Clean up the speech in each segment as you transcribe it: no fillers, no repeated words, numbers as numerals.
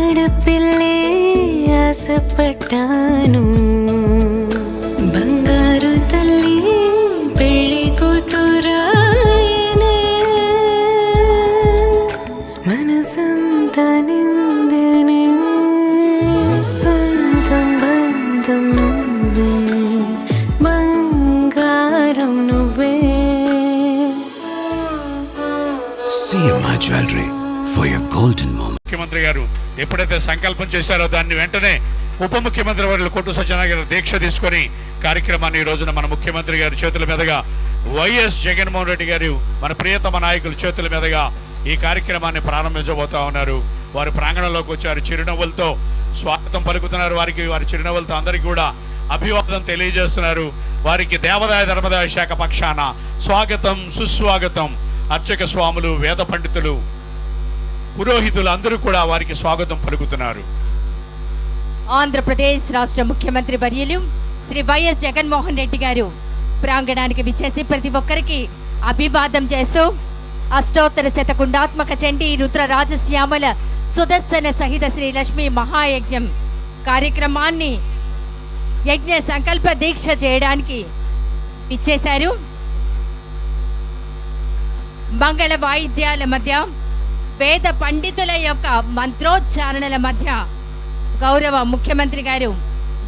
ఆడపిల్లే ఆశపడ్డాను, బంగారు తల్లి పెళ్లి కూతురాయనే, మనసంతా నిందనే, సొంతం బంధం నువ్వే, బంగారం నువ్వే. CMI Jewelry for your golden moment. ముఖ్యమంత్రి గారు ఎప్పుడైతే సంకల్పం చేశారో దాన్ని వెంటనే ఉప ముఖ్యమంత్రి వర్యులు కొట్టు సత్యనారాయణ గారు దీక్ష తీసుకొని కార్యక్రమాన్ని ఈ రోజున మన ముఖ్యమంత్రి గారి చేతుల మీదుగా వైఎస్ జగన్మోహన్ రెడ్డి గారు మన ప్రియతమ నాయకుల చేతుల మీదుగా ఈ కార్యక్రమాన్ని ప్రారంభించబోతా ఉన్నారు. వారి ప్రాంగణంలోకి వచ్చారు, చిరునవ్వులతో స్వాగతం పలుకుతున్నారు. వారి చిరునవ్వులతో అందరికీ కూడా అభివాదం తెలియజేస్తున్నారు. వారికి దేవాదాయ ధర్మదాయ శాఖ పక్షాన స్వాగతం సుస్వాగతం. అర్చక స్వాములు, వేద పండితులు, పురోహితులు అందరూ కూడా వారికి స్వాగతం పలుకుతున్నారు. ఆంధ్రప్రదేశ్ రాష్ట్ర ముఖ్యమంత్రి వర్యులు శ్రీ వైఎస్ జగన్మోహన్ రెడ్డి గారు ప్రాంగణానికి విచ్చేసి ప్రతి ఒక్కరికి అభివాదం చేస్తూ అష్టోత్తర శతకుండాత్మక చండీ రుద్ర రాజశ్యామల సుదర్శన సహిత శ్రీ లక్ష్మీ మహాయజ్ఞం కార్యక్రమాన్ని యజ్ఞ సంకల్ప దీక్ష చేయడానికి విచ్చేశారు. మంగళ వాయిద్యాల మధ్య, వేద పండితుల యొక్క మంత్రోచ్చారణల మధ్య గౌరవ ముఖ్యమంత్రి గారు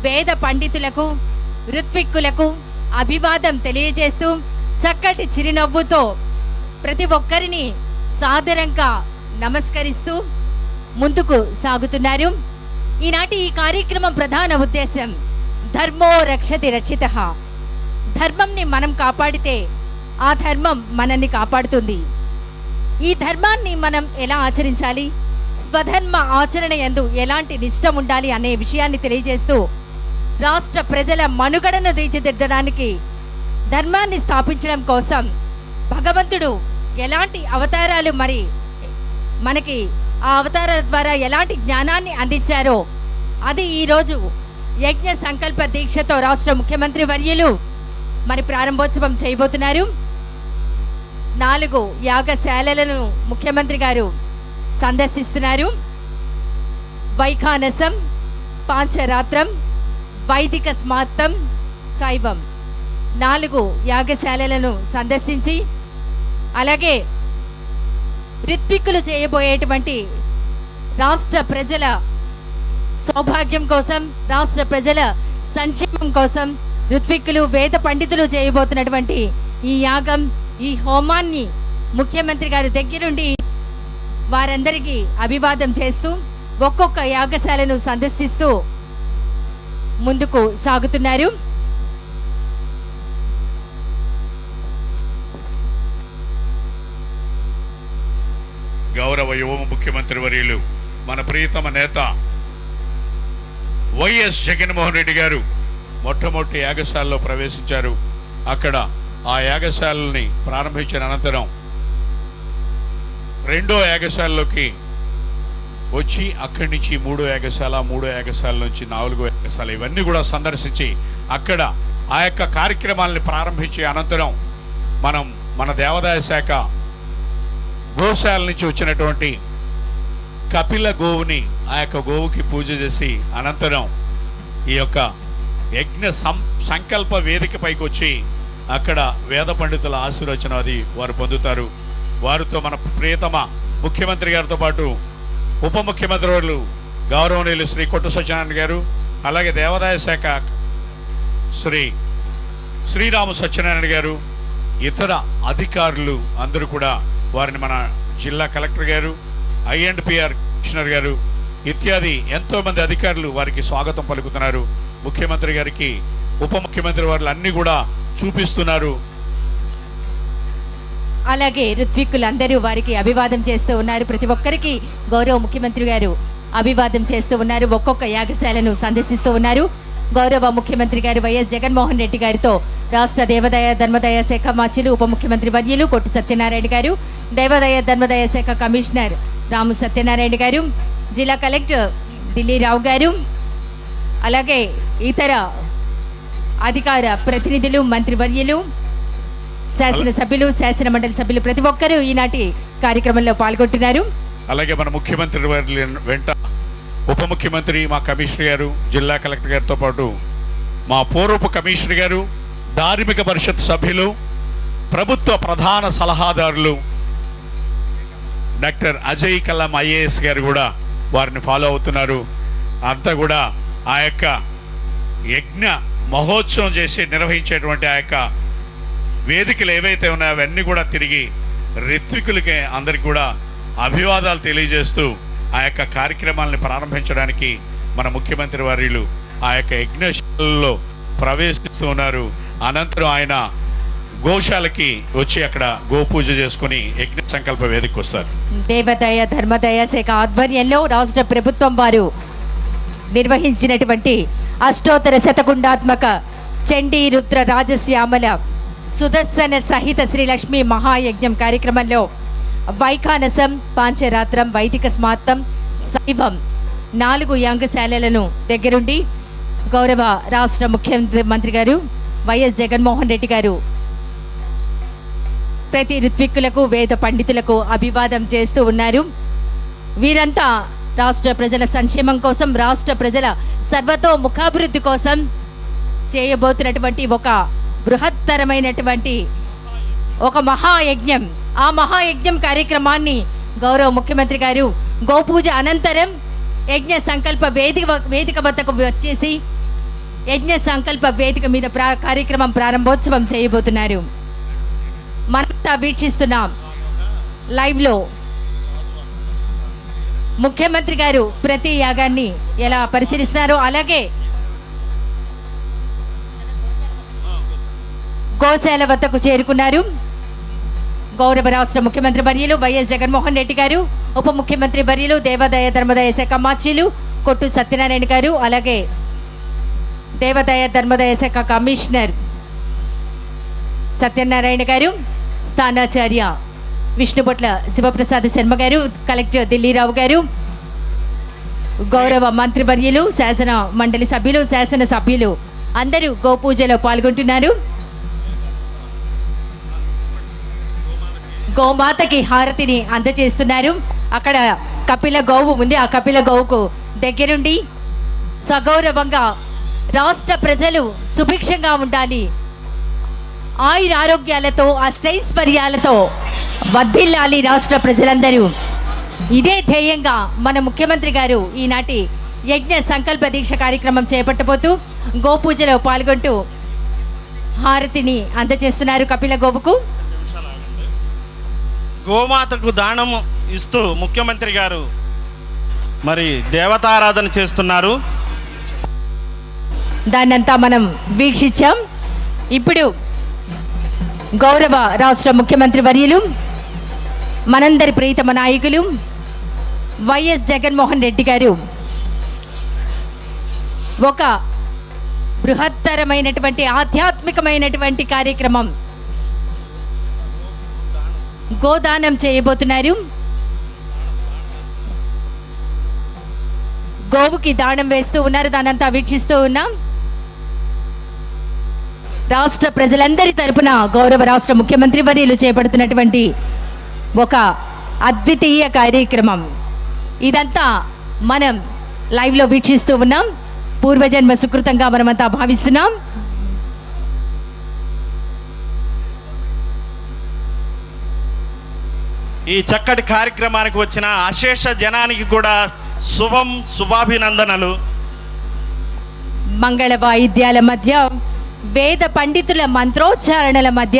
వేద పండితులకు, ఋత్విక్కులకు అభివాదం తెలియజేస్తూ చక్కటి చిరునవ్వుతో ప్రతి ఒక్కరిని సాదరంగా నమస్కరిస్తూ ముందుకు సాగుతున్నారు. ఈనాటి ఈ కార్యక్రమం ప్రధాన ఉద్దేశం ధర్మో రక్షతి రక్షితః. ధర్మంని మనం కాపాడితే ఆ ధర్మం మనల్ని కాపాడుతుంది. ఈ ధర్మాన్ని మనం ఎలా ఆచరించాలి, స్వధర్మ ఆచరణ యందు ఎలాంటి నిష్టం ఉండాలి అనే విషయాన్ని తెలియజేస్తూ రాష్ట్ర ప్రజల మనుగడను తీర్చిదిద్దడానికి, ధర్మాన్ని స్థాపించడం కోసం భగవంతుడు ఎలాంటి అవతారాలు మరి మనకి ఆ అవతారాల ద్వారా ఎలాంటి జ్ఞానాన్ని అందించారో అది ఈరోజు యజ్ఞ సంకల్ప దీక్షతో రాష్ట్ర ముఖ్యమంత్రి వర్యులు మరి ప్రారంభోత్సవం చేయబోతున్నారు. 4 యాగశాలలను ముఖ్యమంత్రి గారు సందర్శిస్తున్నారు. వైఖానసం, పాంచరాత్రం, వైదిక స్మార్తం, శైవం 4 యాగశాలలను సందర్శించి అలాగే ఋత్విక్కులు చేయబోయేటువంటి రాష్ట్ర ప్రజల సౌభాగ్యం కోసం, రాష్ట్ర ప్రజల సంక్షేమం కోసం ఋత్విక్కులు, వేద పండితులు చేయబోతున్నటువంటి ఈ యాగం, ఈ హోమాన్ని ముఖ్యమంత్రి గారు దగ్గరుండి వారందరికీ అభివాదం చేస్తూ ఒక్కొక్క యాగశాలను సందర్శిస్తూ ముందుకు సాగుతున్నారు. గౌరవ యువ ముఖ్యమంత్రి వర్యులు మన ప్రియతమ నేత వైఎస్ జగన్మోహన్ రెడ్డి గారు మొట్టమొదటి యాగశాలలో ప్రవేశించారు. అక్కడ ఆ యాగశాలని ప్రారంభించిన అనంతరం 2వ యాగశాలలోకి వచ్చి అక్కడి నుంచి 3వ యాగశాల, 3వ యాగశాల నుంచి 4వ యాగశాల ఇవన్నీ కూడా సందర్శించి అక్కడ ఆ యొక్క కార్యక్రమాలని ప్రారంభించే అనంతరం మన దేవాదాయ శాఖ గోశాల నుంచి వచ్చినటువంటి కపిల గోవుని ఆ యొక్క గోవుకి పూజ చేసి అనంతరం ఈ యొక్క యజ్ఞ సంకల్ప వేదిక పైకి వచ్చి అక్కడ వేద పండితుల ఆశీర్వచనం అది వారు పొందుతారు. వారితో మన ప్రియతమ ముఖ్యమంత్రి గారితో పాటు ఉప ముఖ్యమంత్రి వారు గౌరవనీయులు శ్రీ కొట్టు సత్యనారాయణ గారు, అలాగే దేవాదాయ శాఖ శ్రీరామ సత్యనారాయణ గారు, ఇతర అధికారులు అందరూ కూడా వారిని మన జిల్లా కలెక్టర్ గారు, INDPR కమిషనర్ గారు ఇత్యాది ఎంతో మంది అధికారులు వారికి స్వాగతం పలుకుతున్నారు. ముఖ్యమంత్రి గారికి ఉప ముఖ్యమంత్రి వారు అన్ని కూడా చూపిస్తున్నారు. అలాగే ఋత్విక్కులందరూ వారికి అభివాదం చేస్తూ ఉన్నారు. ప్రతి ఒక్కరికి గౌరవ ముఖ్యమంత్రి గారు అభివాదం చేస్తూ ఉన్నారు. ఒక్కొక్క యాగశాలను సందర్శిస్తూ ఉన్నారు. గౌరవ ముఖ్యమంత్రి గారు వైఎస్ జగన్మోహన్ రెడ్డి గారితో రాష్ట్ర దేవాదాయ ధర్మదాయ శాఖ మాచిలు ఉప ముఖ్యమంత్రి వర్యులు కొట్టు సత్యనారాయణ గారు, దేవాదాయ ధర్మదాయ శాఖ కమిషనర్ రాము సత్యనారాయణ గారు, జిల్లా కలెక్టర్ ఢిల్లీరావు గారు, అలాగే ఇతర అధికార ప్రతినిధులు, మంత్రివర్యులు, శాసనసభ్యులు, శాసన మండలి సభ్యులు ప్రతి ఒక్కరూ ఈనాటి కార్యక్రమంలో పాల్గొంటున్నారు. అలాగే మన ముఖ్యమంత్రి వెంట ఉప ముఖ్యమంత్రి, మా కమిషనర్ గారు, జిల్లా కలెక్టర్ గారితో పాటు మా పూర్వపు కమిషనర్ గారు, ధార్మిక పరిషత్ సభ్యులు, ప్రభుత్వ ప్రధాన సలహాదారులు డాక్టర్ అజయ్ కల్లం ఐఏఎస్ గారు కూడా వారిని ఫాలో అవుతున్నారు. అంతా కూడా ఆ యొక్క యజ్ఞ మహోత్సవం చేసి నిర్వహించేటువంటి ఆ యొక్క వేదికలు ఏవైతే ఉన్నాయో అవన్నీ కూడా తిరిగి ఋత్వికులకి అందరికి కూడా అభివాదాలు తెలియజేస్తూ ఆ యొక్క కార్యక్రమాలను ప్రారంభించడానికి మన ముఖ్యమంత్రి వర్యులు ఆ యొక్క యజ్ఞశాలలో ప్రవేశిస్తూ ఉన్నారు. అనంతరం ఆయన గోశాలకి వచ్చి అక్కడ గోపూజ చేసుకుని యజ్ఞ సంకల్ప వేదికకు వస్తారు. దేవదయ ధర్మదయ శాఖ ఆధ్వర్యంలో రాష్ట్ర ప్రభుత్వం వారు నిర్వహించినటువంటి అష్టోత్తర శతకుండాత్మక చండీ రుద్ర రాజశ్యామల సుదర్శన సహిత శ్రీ లక్ష్మీ మహాయజ్ఞం కార్యక్రమంలో వైఖానసం, పాంచరాత్రం, వైదిక స్మార్తం, శైవం 4 యాగశాలలను దగ్గరుండి గౌరవ రాష్ట్ర ముఖ్యమంత్రి గారు వైఎస్ జగన్మోహన్ రెడ్డి గారు ప్రతి ఋత్విక్కులకు, వేద పండితులకు అభివాదం చేస్తూ ఉన్నారు. వీరంతా రాష్ట్ర ప్రజల సంక్షేమం కోసం, రాష్ట్ర ప్రజల సర్వతోముఖాభివృద్ధి కోసం చేయబోతున్నటువంటి ఒక బృహత్తరమైనటువంటి ఒక మహాయజ్ఞం. ఆ మహాయజ్ఞం కార్యక్రమాన్ని గౌరవ ముఖ్యమంత్రి గారు గోపూజ అనంతరం యజ్ఞ సంకల్ప వేదిక వద్దకు వచ్చేసి యజ్ఞ సంకల్ప వేదిక మీద కార్యక్రమం ప్రారంభోత్సవం చేయబోతున్నారు. మనమంతా వీక్షిస్తున్నాం లైవ్ లో. ముఖ్యమంత్రి గారు ప్రతి యాగాన్ని ఎలా పరిశీలిస్తున్నారో అలాగే గోశాల వద్దకు చేరుకున్నారు. గౌరవ రాష్ట్ర ముఖ్యమంత్రి వర్యులు వైఎస్ జగన్మోహన్ రెడ్డి గారు, ఉప ముఖ్యమంత్రి వర్యులు దేవాదాయ ధర్మదాయ శాఖ మార్చీలు కొట్టు సత్యనారాయణ గారు, అలాగే దేవాదాయ ధర్మదాయ శాఖ కమిషనర్ సత్యనారాయణ గారు, స్థానాచార్య విష్ణుపొట్ల శివప్రసాద్ శర్మ గారు, కలెక్టర్ ఢిల్లీరావు గారు, గౌరవ మంత్రి వర్యులు, శాసన మండలి సభ్యులు, శాసన సభ్యులు అందరూ గోపూజలో పాల్గొంటున్నారు. గోమాతకి హారతిని అందజేస్తున్నారు. అక్కడ కపిల గోవు ఉంది. ఆ కపిల గోవుకు దగ్గరుండి సగౌరవంగా రాష్ట్ర ప్రజలు సుభిక్షంగా ఉండాలి, ఆయుర ఆరోగ్యాలతో, అష్టైశ్వర్యాలతో వర్ధిల్లాలి రాష్ట్ర ప్రజలందరూ, ఇదే ధ్యేయంగా మన ముఖ్యమంత్రి గారు ఈనాటి యజ్ఞ సంకల్ప దీక్ష కార్యక్రమం చేపట్టబోతూ గోపూజలో పాల్గొంటూ హారతిని అందజేస్తున్నారు కపిల గోవుకు. గోమాతకు దానము ఇస్తూ ముఖ్యమంత్రి గారు మరి దేవతారాధన చేస్తున్నారు. దాన్నంతా మనం వీక్షించాం. ఇప్పుడు గౌరవ రాష్ట్ర ముఖ్యమంత్రి వర్యులు, మనందరి ప్రీతమ నాయకులు వైఎస్ జగన్మోహన్ రెడ్డి గారు ఒక బృహత్తరమైనటువంటి ఆధ్యాత్మికమైనటువంటి కార్యక్రమం గోదానం చేయబోతున్నారు. గోవుకి దానం వేస్తూ ఉన్నారు. దానంతా వీక్షిస్తూ ఉన్నాం. రాష్ట్ర ప్రజలందరి తరపున గౌరవ రాష్ట్ర ముఖ్యమంత్రి వర్యులు చేపడుతున్నటువంటి ఒక అద్వితీయ కార్యక్రమం. ఇదంతా మనం లైవ్ లో వీక్షిస్తూ ఉన్నాం. పూర్వజన్మ సుకృతంగా మనమంతా భావిస్తున్నాం. ఈ చక్కటి కార్యక్రమానికి వచ్చిన అశేష జనానికి కూడా శుభాభినందనలు. మంగళ వాయిద్యాల మధ్య, వేద పండితుల మంత్రోచ్చారణల మధ్య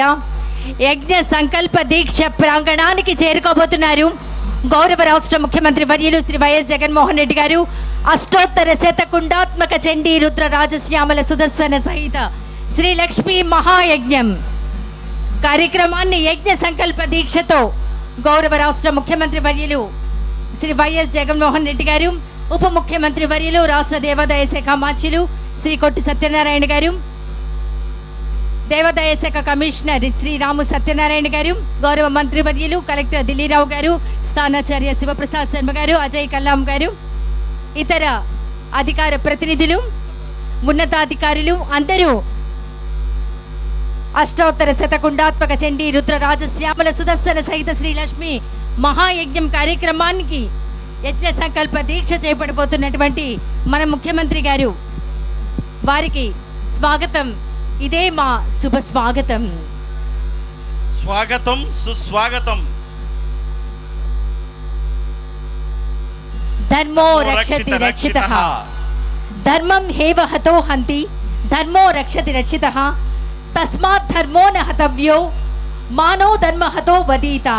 యజ్ఞ సంకల్ప దీక్ష ప్రాంగణానికి చేరుకోబోతున్నారు గౌరవ రాష్ట్ర ముఖ్యమంత్రి వర్యులు శ్రీ వైఎస్ జగన్మోహన్ రెడ్డి గారు. అష్టోత్తర శతకుండాత్మక చండీ రుద్ర రాజశ్యామల సుదర్శన సహిత శ్రీ లక్ష్మీ మహాయజ్ఞం కార్యక్రమాన్ని యజ్ఞ సంకల్ప దీక్షతో గౌరవ రాష్ట్ర ముఖ్యమంత్రి వర్యులు శ్రీ వైఎస్ జగన్మోహన్ రెడ్డి గారు, ఉప ముఖ్యమంత్రి వర్యులు రాష్ట్ర దేవాదాయ శాఖ మార్చిలు శ్రీ కొట్టు సత్యనారాయణ గారు, దేవాదాయ శాఖ కమిషనర్ శ్రీ రాము సత్యనారాయణ గారు, గౌరవ మంత్రి వర్యులు కలెక్టర్ ఢిల్లీరావు గారు, స్థానాచార్య శివప్రసాద్ శర్మ గారు, అజయ్ కల్లాం గారు, ఇతర అధికార ప్రతినిధులు, ఉన్నతాధికారులు అందరూ అష్టోత్తర శతకుండాత్మక చండీ రుద్ర రాజశ్యామల సుదర్శన సహిత శ్రీ లక్ష్మి మహాయజ్ఞం కార్యక్రమానికి యజ్ఞ సంకల్ప దీక్ష చేపట్టబోతున్నటువంటి మన ముఖ్యమంత్రి గారు వారికి స్వాగతం. ఇదే మా శుభ స్వాగతం. స్వాగతం, సుస్వాగతం. ధర్మో రక్షతి రక్షితః, ధర్మం హేవ హతో హంతి, ధర్మో రక్షతి రక్షితః, తస్మాత్ ధర్మో న హతవ్యో, మానో ధర్మ హతో వదీత.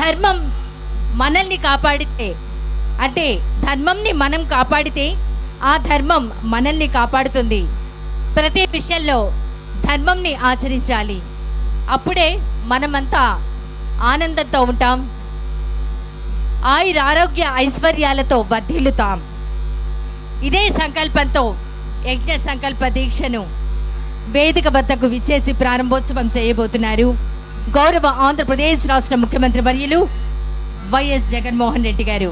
ధర్మం మనల్ని కాపాడితే, అంటే ధర్మంని మనం కాపాడితే ఆ ధర్మం మనల్ని కాపాడుతుంది. ప్రతి విషయంలో ధర్మంని ఆచరించాలి. అప్పుడే మనమంతా ఆనందంతో ఉంటాం, ఆయురారోగ్య ఐశ్వర్యాలతో వర్ధిల్లుతాం. ఇదే సంకల్పంతో యజ్ఞ సంకల్ప దీక్షను వేదిక వద్దకు విచ్చేసి ప్రారంభోత్సవం చేయబోతున్నారు గౌరవ ఆంధ్రప్రదేశ్ రాష్ట్ర ముఖ్యమంత్రి వర్యులు వైఎస్ జగన్మోహన్ రెడ్డి గారు.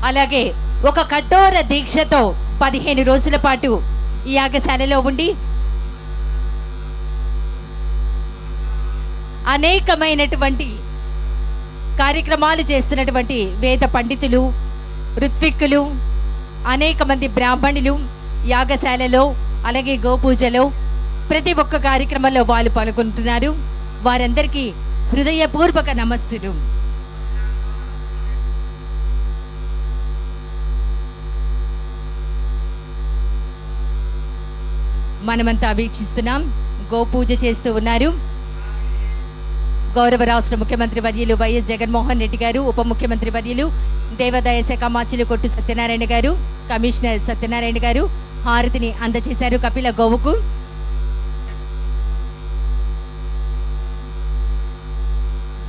అలాగే ఒక కఠోర దీక్షతో 15 రోజుల పాటు ఈ యాగశాలలో ఉండి అనేకమైనటువంటి కార్యక్రమాలు చేస్తున్నటువంటి వేద పండితులు, ఋత్విక్కులు, అనేక మంది బ్రాహ్మణులు యాగశాలలో అలాగే గోపూజలో ప్రతి ఒక్క కార్యక్రమంలో వాళ్ళు పాల్గొంటున్నారు. వారందరికీ హృదయపూర్వక నమస్సులు. మనమంతా వీక్షిస్తున్నాం. గోపూజ చేస్తూ ఉన్నారు గౌరవ రాష్ట్ర ముఖ్యమంత్రి వర్యులు వైఎస్ జగన్మోహన్ రెడ్డి గారు, ఉప ముఖ్యమంత్రి వర్యులు దేవాదాయ శాఖ మాచిలు కొట్టు సత్యనారాయణ గారు, కమిషనర్ సత్యనారాయణ గారు హారతిని అందజేశారు కపిల గోవుకు.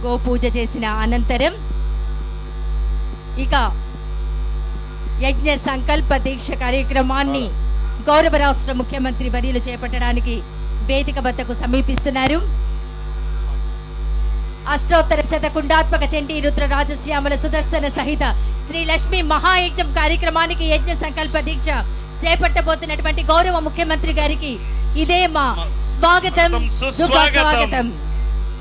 గోపూజ చేసిన అనంతరం ఇక యజ్ఞ సంకల్ప దీక్ష కార్యక్రమాన్ని గౌరవ రాష్ట్ర ముఖ్యమంత్రి వర్యులు చేపట్టడానికి వేదిక వద్దకు సమీపిస్తున్నారు. అష్టోత్తర శతకుండాత్మక చండీ రుద్ర రాజశ్యామల సుదర్శన సహిత శ్రీ లక్ష్మీ మహాయజ్ఞం కార్యక్రమానికి యజ్ఞ సంకల్ప దీక్ష చేపట్టబోతున్నటువంటి గౌరవ ముఖ్యమంత్రి గారికి ఇదే మా స్వాగతం, సుస్వాగతం.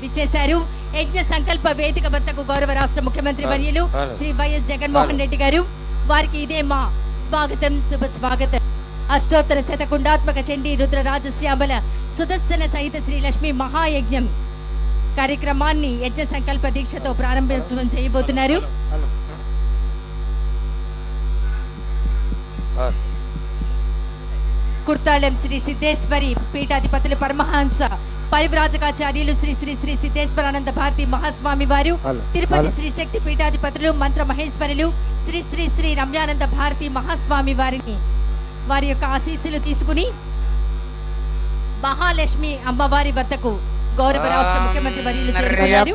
విచ్చేశారు యజ్ఞ సంకల్ప వేదిక వద్దకు గౌరవ రాష్ట్ర ముఖ్యమంత్రి వర్యులు శ్రీ వైఎస్ జగన్మోహన్ రెడ్డి గారు. వారికి ఇదే మా స్వాగతం, శుభ స్వాగతం. అష్టోత్తర శతకుండాత్మక చండీ రుద్ర రాజశ్యామల సుదర్శన సహిత శ్రీ లక్ష్మీ మహాయజ్ఞం కార్యక్రమాన్ని యజ్ఞ సంకల్ప దీక్షతో ప్రారంభోత్సవం చేయబోతున్నారు. కుర్తాళం శ్రీ సిద్ధేశ్వరి పీఠాధిపతులు పరమహంస పరివ్రాజకాచార్యులు శ్రీ శ్రీ శ్రీ సిద్ధేశ్వరానంద భారతి మహాస్వామి వారు, తిరుపతి శ్రీ శక్తి పీఠాధిపతులు మంత్ర మహేశ్వరులు శ్రీ శ్రీ శ్రీ రమ్యానంద భారతి మహాస్వామి వారిని వారి యొక్క ఆశీస్సులు తీసుకుని మహాలక్ష్మి అమ్మవారి వద్దకు గౌరవ రాష్ట్ర ముఖ్యమంత్రి వర్యులు చేరుకున్నారు.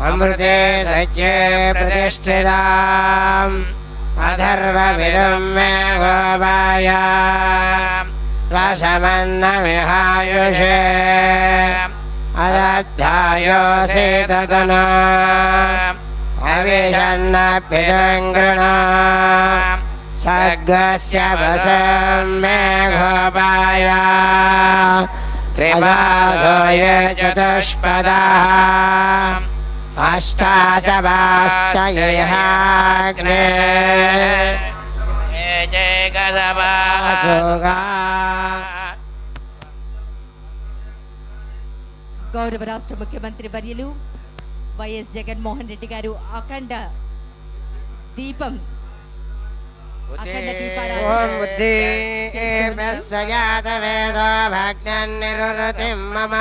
అమృతే సత్యే ప్రతిష్ఠితాం అధర్వమిదం మే గోపాయ రసమన్నమిహాయుషే అదధ్యాయోసి తదనా అవిషన్నపిదంగృణా సర్గస్య వశం మే గోపాయ త్రిబాధోయే చతుష్పదః అష్టాశవాశ్చ యహాగ్నే గౌరవ రాష్ట్ర ముఖ్యమంత్రి వర్యులు వైఎస్ జగన్మోహన్ రెడ్డి గారు అఖండ దీపం మమ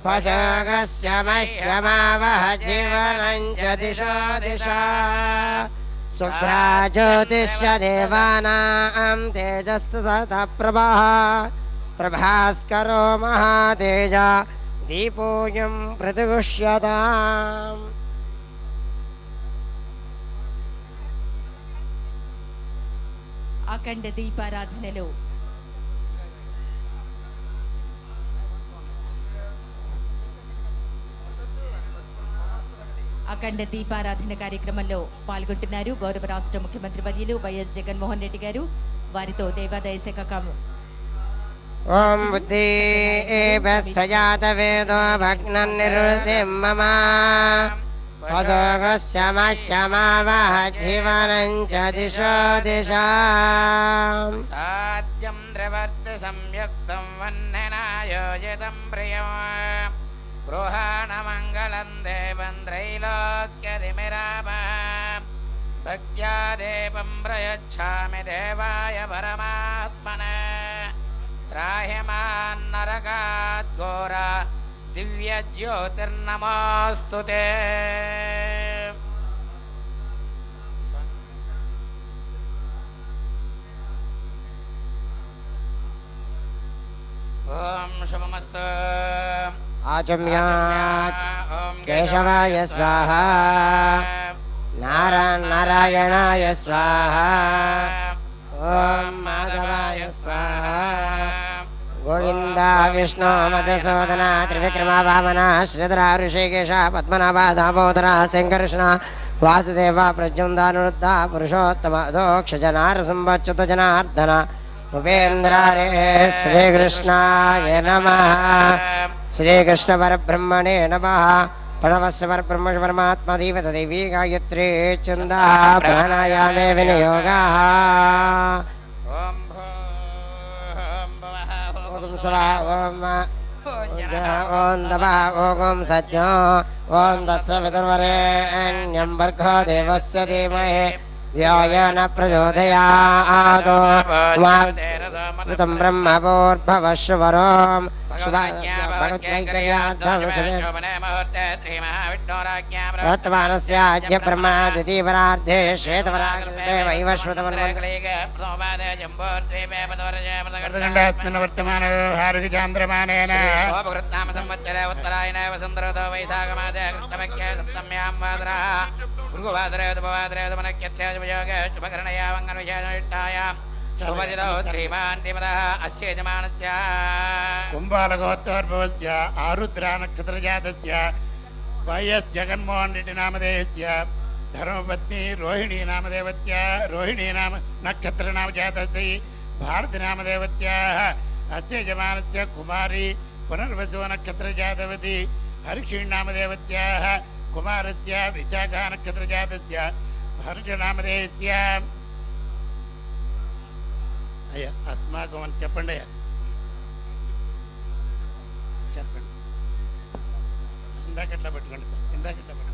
పశోగస్య మహ్యమావహ జీవనం చ దిశో దిశా శుభ్రాజ్యోతిష్య దేవానాం తేజస్సు సతప్రభః ప్రభాస్కరో మహాతేజ దీపోయం ప్రతిగుష్యతాం. అఖండ దీపారాధనలో అఖండ దీపారాధన కార్యక్రమంలో పాల్గొంటున్నారు గౌరవ రాష్ట్ర ముఖ్యమంత్రి వర్యులు వైఎస్ జగన్మోహన్ రెడ్డి గారు. వారితో దేవాదాయ శాఖ ఓం బుద్ధేభ్యస్తజాత వేదో భగ్నం నిర్వృతిం మమ పదోగస్యమహ్యమావహ జీవనం చ దిశో దిశాం సాధ్యం ద్రవర్తి సంయుక్తం వన్ననాయోజితం ప్రియం గృహాణమంగళం దేవం త్రైలోక్యదిమిరామ భక్త్యా దేవం ప్రయచ్ఛామి దేవాయ పరమాత్మనే త్రాహిమాన్నరకాత్ ఘోర దివ్య జ్యోతిర్నమోస్తుతే. ఓం శుభమస్తు. ఆచమ్యాత్ కేశవాయ స్వాహా నారాయణాయ స్వాహా ఓం మాధవాయ స్వాహా గోవింద విష్ణు మధుసూదన త్రివిక్రమ వామన శ్రీధర ఋషికేశ పద్మనాభ దామోదర శంకర్షణ వాసుదేవ ప్రద్యుమ్నానురుద్ధ పురుషోత్తమ అధోక్షజనారసంవచ్యుత జనార్దన ఉపేంద్రారే శ్రీకృష్ణాయ నమః. శ్రీకృష్ణ పరబ్రహ్మణే నమః. ప్రణవస్య పరబ్రహ్మ పరమాత్మ దేవత దేవీ గాయత్రీ ఛంద ప్రాణాయామే వినియోగా. ఓం ఓం స్వా ఓం దవ ఓం సత్యో ఓం తత్సవితుర్వరేణ్యం భర్గో దేవస్య ధీమహి ధియోన ప్రచోదయాత్. మృతం బ్రహ్మ భూర్భువః వర్తమానస్యాద్య బ్రహ్మణ ద్వితీయపరార్ధే శ్వేతపరార్ధే వైవస్వతమన్వంతరేస్మిన్ వర్తమానో హారుచాంద్రమానేన శోభకృత్నామ సంవత్సరే ఉత్తరాయణ వసంతరతో వైశాఖమాదే కృష్ణపక్షే సప్తమ్యాం వాదరా భృగువాదరే ఉపవాదరే మనక్యత్రే శుభయోగే శుభకరణయా మంగళవిశేషనిష్టాయ శుభదినో శ్రీమాన్తిమదః అస్య యజమానస్య కుంభాలగోత్తోద్భవస్య ఆరుద్ర నక్షత్రజాతస్య వైఎస్ జగన్మోహన్ రెడ్డి నామధేయస్య ధర్మపత్ని రోహిణీ నామదేవత్య రోహిణీ నామ నక్షత్ర నామజాతస్య భారతి నామదేవత్యాః అస్య యజమానస్య కుమారి పునర్వసో నక్షత్రజాతవతి హర్షిణ్ నామదేవత్యాః కుమారస్య విశాఖ నక్షత్రజాతస్య హర్ష నామధేయస్య. అయ్యా అస్మాకం అని చెప్పండి. అయ్యా చెప్పండి. ఇందాకట్లా పెట్టుకోండి సార్, ఇందాకట్లా పెట్టుకోండి.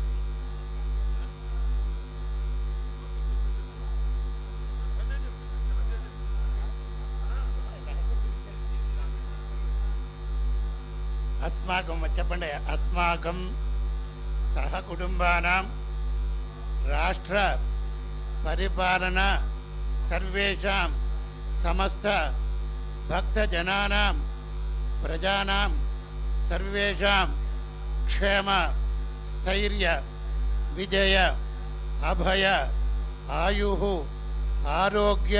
అస్మాకం చెప్పండి. అస్మాకం సహ కుటుంబానాం రాష్ట్ర పరిపాలన సర్వేషాం సమస్త భక్తజనానాం ప్రజానాం సర్వేషాం క్షేమ స్థైర్య విజయ అభయ ఆయుః ఆరోగ్య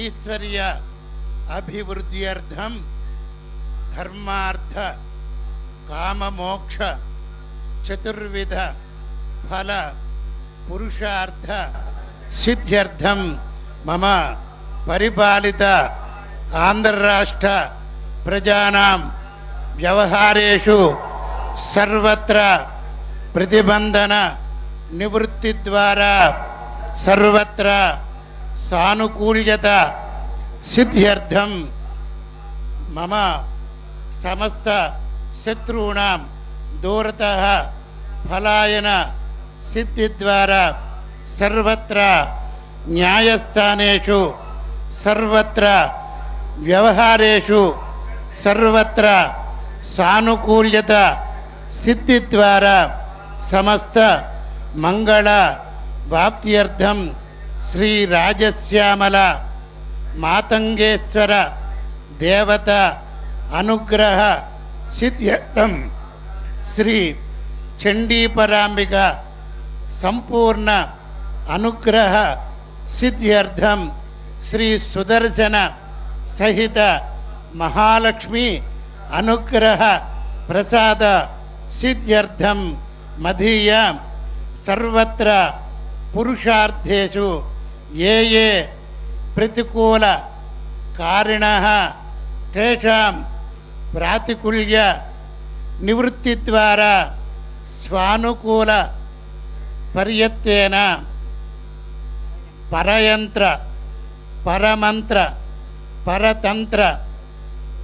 ఐశ్వర్య అభివృద్ధ్యర్థం ధర్మార్థ కామమోక్ష చతుర్విధ ఫల పురుషార్థ సిద్ధ్యర్థం మమ పరిపాలిత ఆంధ్ర రాష్ట్ర ప్రజానాం వ్యవహారేషు సర్వత్ర ప్రతిబంధన నివృత్తి ద్వారా సర్వత్ర సానుకూల్యత సిద్ధ్యర్థం మమ సమస్త శత్రూణాం దూరతః ఫలాయన సిద్ధి ద్వారా సర్వత్ర న్యాయస్థానేషు సర్వత్ర వ్యవహారేషు సర్వత్ర సానుకూల్యత సిద్ధి ద్వారా సమస్త మంగళ వాప్త్యర్థం శ్రీ రాజశ్యామల మాతంగేశ్వర దేవత అనుగ్రహ సిద్ధ్యర్థం శ్రీ చండీపరాంబిక సంపూర్ణ అనుగ్రహ సిద్ధ్యర్థం శ్రీ సుదర్శన సహిత మహాలక్ష్మి అనుగ్రహ ప్రసాద సిద్ధ్యర్థం మదీయ సర్వత్ర పురుషార్థేషు ఏ ఏ ప్రతికూల కారిణః తేషాం ప్రాతికూల్య నివృత్తి ద్వారా స్వానుకూల పర్యత్తేన పరయంత్ర పరమంత్ర పరతంత్ర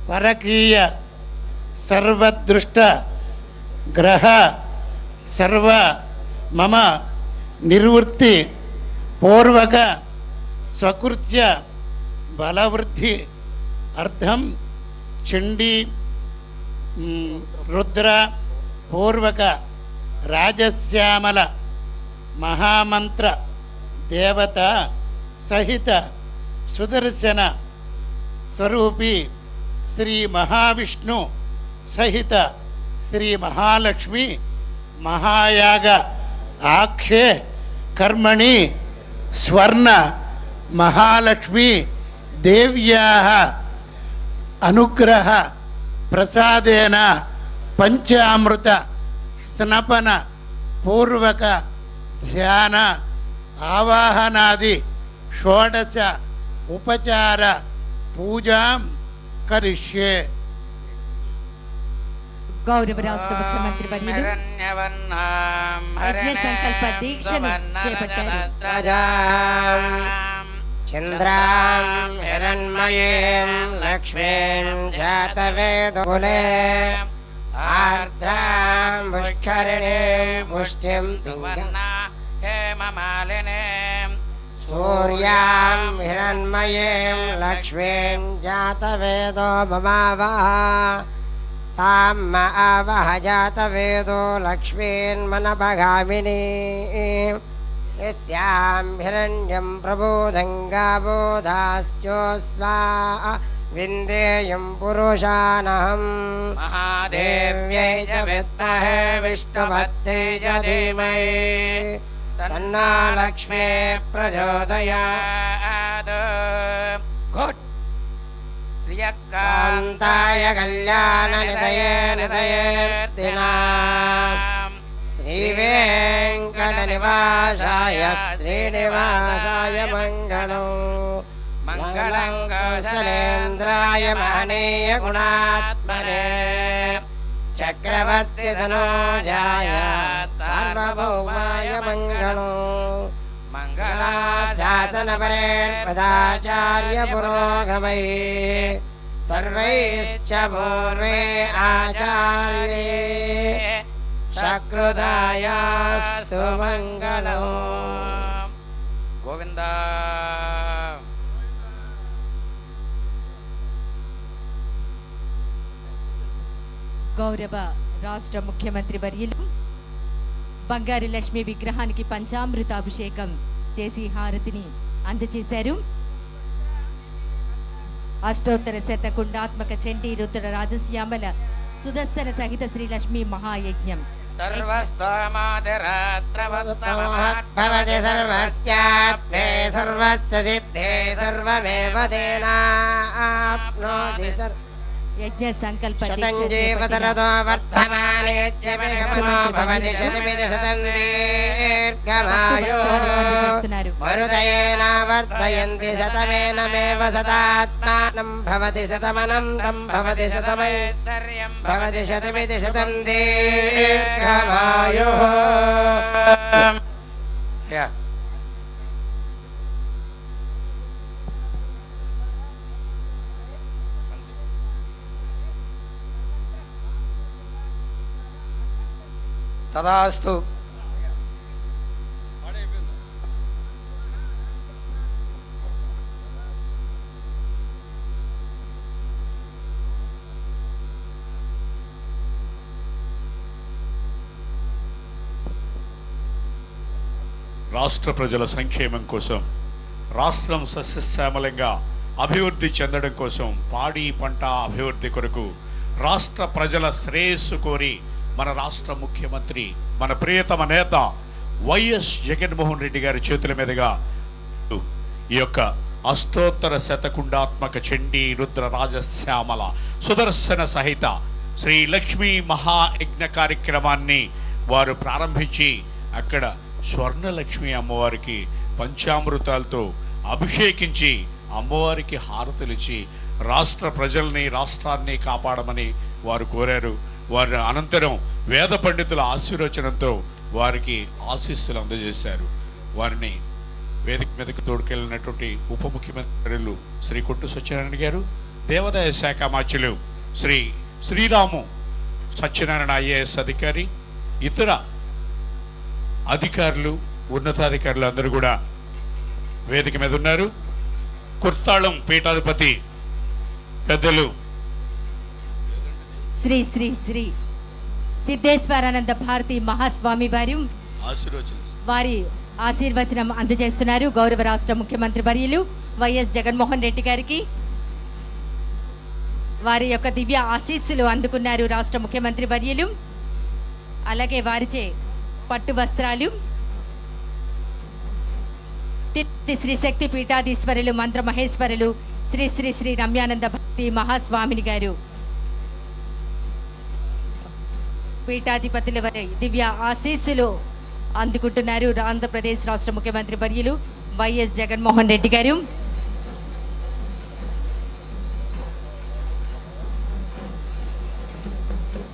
పరకీయ సర్వదృష్ట గ్రహ సర్వ మమ నిర్వృత్తి పూర్వక స్వకృత్య బలవృద్ధి అర్థం చండీ రుద్ర పూర్వక రాజశ్యామల మహామంత్ర దేవత సహిత సుదర్శన స్వరూపి శ్రీ మహావిష్ణు సహిత శ్రీ మహాలక్ష్మి మహాయాగ ఆఖ్యే కర్మణి స్వర్ణ మహాలక్ష్మి దేవ్యాః అనుగ్రహ ప్రసాదేన పంచామృత స్నపన పూర్వక ధ్యాన ఆవాహనాది షోడశ ఉపచార పూజాం కరిష్యే. గౌరవ రాష్ట్ర ముఖ్యమంత్రి వర్యులు యజ్ఞ సంకల్ప దీక్షను చేపట్టారు. చంద్రాం హిరణ్మయీం లక్ష్మీం జాతవేదకులే ఆర్ద్రాం పుష్కరిణీం పుష్టిం హేమమాలినీం సూర్యాం హిరణ్మయీం లక్ష్మీం జాతవేదో మమావహ తాం ఆవహ జాతవేదో లక్ష్మీన్మనభగామినీ యస్యాం హిరణ్యం ప్రబోధం గావో దాస్యోస్వా విందేయం పురుషానహం మహాదేవ్యై చ విద్మహే విష్ణుపత్యై చ ధీమహి తన్నో లక్ష్మీ ప్రచోదయాత్. కాంతాయ కళ్యాణ నిదయే నిదయేర్తినాం శ్రీవేంకట నివాసాయ శ్రీనివాసాయ మంగళం మంగళం కౌసలేంద్రాయ మహనీయ గుణాత్మనే చక్రవర్తి తనూజాయ సార్వభౌమాయ మంగళం మంగళాశాసనపరేర్పదాచార్య పురోగమై సర్వైశ్చ పూర్వే ఆచార్యే సకృదాయాస్తు మంగళం. గోవింద గౌరవ రాష్ట్ర ముఖ్యమంత్రి వర్యులు బంగారు లక్ష్మి విగ్రహానికి పంచామృతాభిషేకం చేసి హారతిని అందజేశారు. అష్టోత్తర శతకుండాత్మక చండీ రుద్ర రాజశ్యామల సుదర్శన సహిత శ్రీ లక్ష్మీ మహాయజ్ఞం భవతి సర్వస్యాత్మే సర్వస్య సిద్ధే సర్వమేవ తేనాప్నోతి యజ్ఞ సంకల్ప శతం జీవతరతో వర్ధమానేత్యమేకమనో భవతి శతమితి శతం దీర్ఘమాయో మరుదయేనావర్ధయంతి శతమేనమేవ శతాత్మానం భవతి శతమనంతం భవతి శతమైశ్వర్యం భవతి శతమితి శతం దీర్ఘమాయో. తదాస్తు. రాష్ట్ర ప్రజల సంక్షేమం కోసం, రాష్ట్రం సస్యశ్యామలంగా అభివృద్ధి చెందడం కోసం, పాడి పంట అభివృద్ధి కొరకు, రాష్ట్ర ప్రజల శ్రేయస్సు కోరి మన రాష్ట్ర ముఖ్యమంత్రి, మన ప్రియతమ నేత వైఎస్ జగన్మోహన్ రెడ్డి గారి చేతుల మీదుగా ఈ యొక్క అష్టోత్తర శతకుండాత్మక చండీ రుద్ర రాజశ్యామల సుదర్శన సహిత శ్రీ లక్ష్మీ మహాయజ్ఞ కార్యక్రమాన్ని వారు ప్రారంభించి అక్కడ స్వర్ణలక్ష్మి అమ్మవారికి పంచామృతాలతో అభిషేకించి అమ్మవారికి హారతులిచ్చి రాష్ట్ర ప్రజల్ని రాష్ట్రాన్ని కాపాడమని వారు కోరారు. వారి అనంతరం వేద పండితుల ఆశీర్వచనంతో వారికి ఆశీస్సులు అందజేశారు. వారిని వేదిక మీదకు తోడుకెళ్ళినటువంటి ఉప ముఖ్యమంత్రులు శ్రీ కొట్టు సత్యనారాయణ గారు, దేవాదాయ శాఖ మాత్యులు శ్రీ శ్రీరాము సత్యనారాయణ ఐఏఎస్ అధికారి, ఇతర అధికారులు, ఉన్నతాధికారులు అందరూ కూడా వేదిక మీద ఉన్నారు. కుర్తాళం పీఠాధిపతి పెద్దలు శ్రీ శ్రీ శ్రీ సిద్ధేశ్వరానంద భారతి మహాస్వామి వారు వారి ఆశీర్వచనం అందజేస్తున్నారు. గౌరవ రాష్ట్ర ముఖ్యమంత్రి వర్యులు వైఎస్ జగన్మోహన్ రెడ్డి గారికి వారి యొక్క దివ్య ఆశీస్సులు అందుకున్నారు రాష్ట్ర ముఖ్యమంత్రి వర్యులు. అలాగే వారిచే పట్టు వస్త్రాలు శ్రీ శక్తి పీఠాధీశ్వరులు మంత్ర మహేశ్వరులు శ్రీ శ్రీ శ్రీ రమ్యానంద భక్తి మహాస్వామిని గారు పీఠాధిపతుల వారి దివ్య ఆశీస్సులు అందుకుంటున్నారు ఆంధ్రప్రదేశ్ రాష్ట్ర ముఖ్యమంత్రి వర్యులు వైఎస్ జగన్మోహన్ రెడ్డి గారు.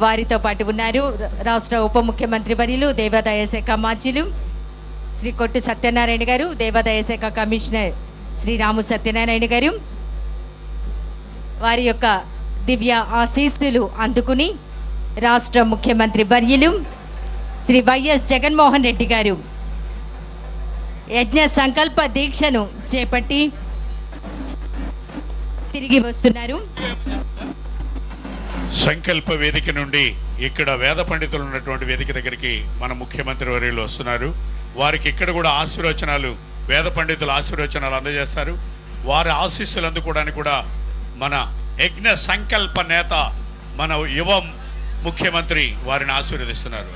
వారితో పాటు ఉన్నారు రాష్ట్ర ఉప ముఖ్యమంత్రి వర్యులు దేవాదాయ శాఖ మాజీలు శ్రీ కొట్టు సత్యనారాయణ గారు, దేవాదాయ శాఖ కమిషనర్ శ్రీ రాము సత్యనారాయణ గారు. వారి యొక్క దివ్య ఆశీస్సులు అందుకుని రాష్ట్ర ముఖ్యమంత్రి వర్యులు శ్రీ వైఎస్ జగన్మోహన్ రెడ్డి గారు యజ్ఞ సంకల్ప దీక్షను చేపట్టి తిరిగి వస్తున్నారు. సంకల్ప వేదిక నుండి ఇక్కడ వేద పండితులు ఉన్నటువంటి వేదిక దగ్గరికి మన ముఖ్యమంత్రి వర్యులు వస్తున్నారు. వారికి ఇక్కడ కూడా ఆశీర్వచనాలు, వేద పండితుల ఆశీర్వచనాలు అందజేస్తారు. వారి ఆశీస్సులు అందుకోవడానికి కూడా మన యజ్ఞ సంకల్ప నేత, మన యువ ముఖ్యమంత్రి వారిని ఆశీర్వదిస్తున్నారు.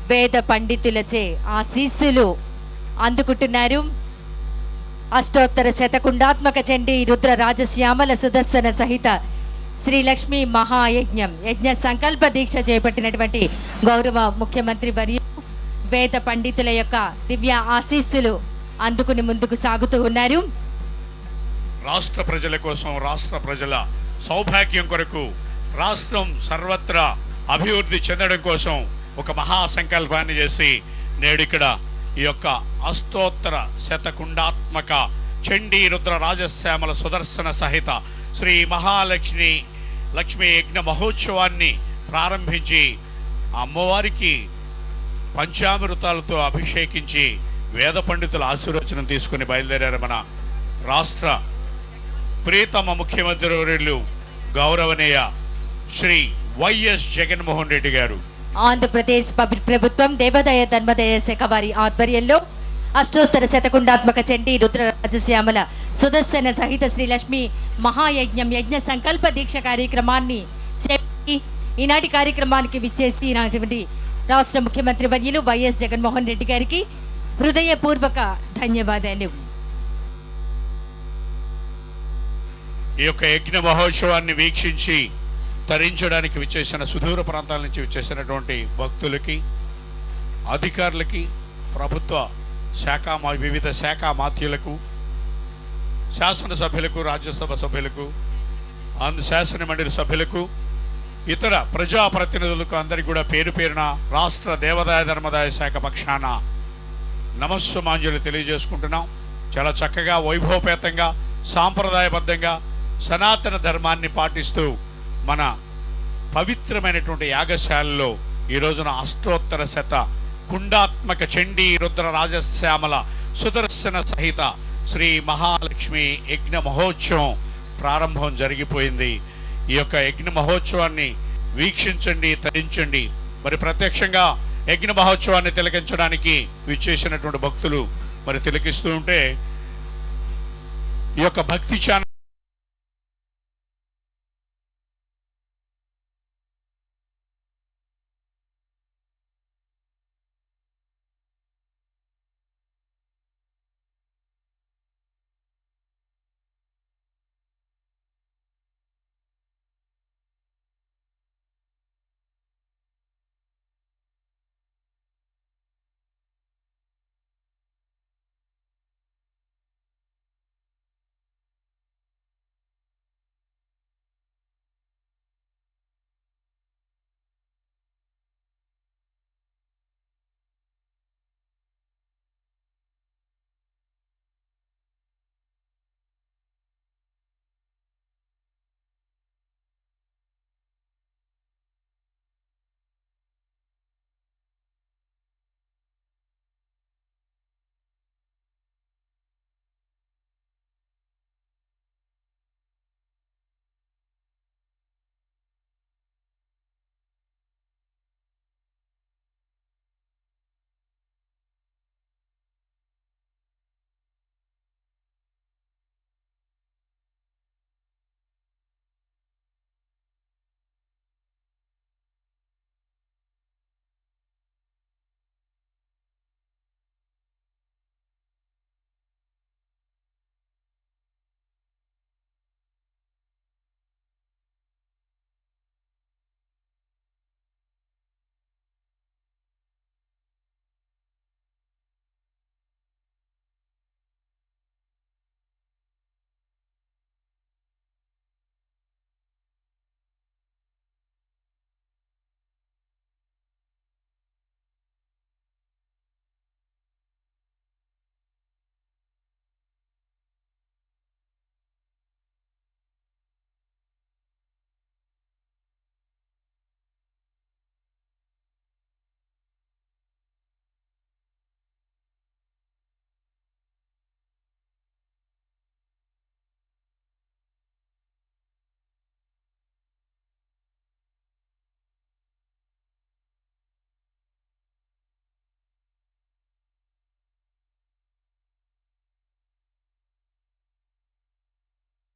వేద పండితులచే ఆశీస్సులు అందుకుంటున్నారు. అష్టోత్తర శతకుండాత్మక చండీ రుద్ర రాజశ్యామల సుదర్శన సహిత శ్రీ లక్ష్మీ మహాయజ్ఞం యజ్ఞ సంకల్ప దీక్ష చేపట్టినటువంటి గౌరవ ముఖ్యమంత్రి వర్యులు వేద పండితుల యొక్క దివ్య ఆశీస్సులు అందుకుని ముందుకు సాగుతూ ఉన్నారు. రాష్ట్ర ప్రజల కోసం, రాష్ట్ర ప్రజల సౌభాగ్యం కొరకు, రాష్ట్రం సర్వత్రా అభివృద్ధి చెందడం కోసం ఒక మహాసంకల్పాన్ని చేసి నేడిక్కడ ఈ యొక్క అష్టోత్తర శతకుండాత్మక చండీ రుద్ర రాజశ్యామల సుదర్శన సహిత శ్రీ మహాలక్ష్మి యజ్ఞ మహోత్సవాన్ని ప్రారంభించి అమ్మవారికి పంచామృతాలతో అభిషేకించి వేద పండితుల ఆశీర్వచనం తీసుకుని బయలుదేరారు మన రాష్ట్ర ప్రియతమ ముఖ్యమంత్రి వర్యులు గౌరవనీయ శ్రీ వైఎస్ జగన్మోహన్ రెడ్డి గారు. ఆంధ్రప్రదేశ్ ప్రభుత్వం దేవాదాయ ధర్మాదాయ శాఖ వారి ఆధ్వర్యంలో అష్టోత్తర శతకుండాత్మక చండీ రుద్ర రాజశ్యామల సుదర్శన సహిత శ్రీ లక్ష్మి మహాయజ్ఞం యజ్ఞ సంకల్ప దీక్ష కార్యక్రమాన్ని చేపట్టి ఈనాటి కార్యక్రమానికి విచ్చేసినటువంటి రాష్ట్ర ముఖ్యమంత్రి వర్యులు వైఎస్ జగన్మోహన్ రెడ్డి గారికి హృదయపూర్వక ధన్యవాదాలు. ఈ యొక్క యజ్ఞ మహోత్సవాన్ని వీక్షించి తరించడానికి విచ్చేసిన సుదూర ప్రాంతాల నుంచి విచ్చేసినటువంటి భక్తులకి, అధికారులకి, ప్రభుత్వ వివిధ శాఖ మాత్యులకు, శాసనసభ్యులకు, రాజ్యసభ సభ్యులకు, శాసన మండలి సభ్యులకు, ఇతర ప్రజాప్రతినిధులకు అందరికీ కూడా పేరు పేరున రాష్ట్ర దేవాదాయ ధర్మాదాయ శాఖ పక్షాన నమస్సుమాంజలి తెలియజేసుకుంటున్నాం. చాలా చక్కగా, వైభవపేతంగా, సాంప్రదాయబద్ధంగా సనాతన ధర్మాన్ని పాటిస్తూ మన పవిత్రమైనటువంటి యాగశాలలో ఈ రోజున అష్టోత్తర శత కుండాత్మక చండీ రుద్ర రాజశ్యామల సుదర్శన సహిత శ్రీ మహాలక్ష్మి యజ్ఞ మహోత్సవం ప్రారంభం జరిగిపోయింది. ఈ యొక్క యజ్ఞ మహోత్సవాన్ని వీక్షించండి, తరించండి. మరి ప్రత్యక్షంగా యజ్ఞ మహోత్సవాన్ని తిలకించడానికి విచ్చేసినటువంటి భక్తులు మరి తిలకిస్తూ ఉంటే ఈ యొక్క భక్తి ఛానల్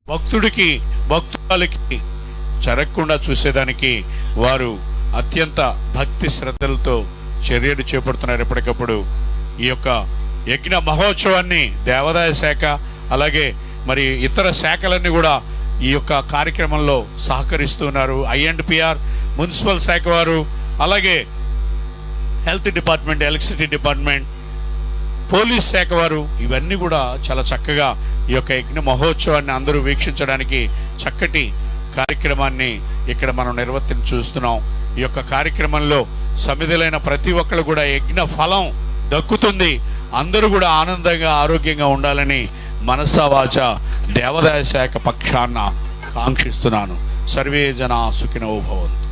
భక్తుడికి భక్తులకి చెరగకుండా చూసేదానికి వారు అత్యంత భక్తి శ్రద్ధలతో చర్యలు చేపడుతున్నారు. ఎప్పటికప్పుడు ఈ యొక్క యజ్ఞ మహోత్సవాన్ని దేవాదాయ శాఖ అలాగే మరి ఇతర శాఖలన్నీ కూడా ఈ యొక్క కార్యక్రమంలో సహకరిస్తున్నారు. ఐఎండ్పిఆర్, మున్సిపల్ శాఖ వారు, అలాగే health department, electricity department, police శాఖ వారు ఇవన్నీ కూడా చాలా చక్కగా ఈ యొక్క యజ్ఞ మహోత్సవాన్ని అందరూ వీక్షించడానికి చక్కటి కార్యక్రమాన్ని ఇక్కడ మనం చూస్తున్నాం. ఈ యొక్క కార్యక్రమంలో సమిధులైన ప్రతి ఒక్కరు కూడా యజ్ఞ ఫలం దక్కుతుంది. అందరూ కూడా ఆనందంగా ఆరోగ్యంగా ఉండాలని మనసా వాచ దేవాదాయ శాఖ పక్షాన కాంక్షిస్తున్నాను. సర్వే జనా సుఖినో భవంతు.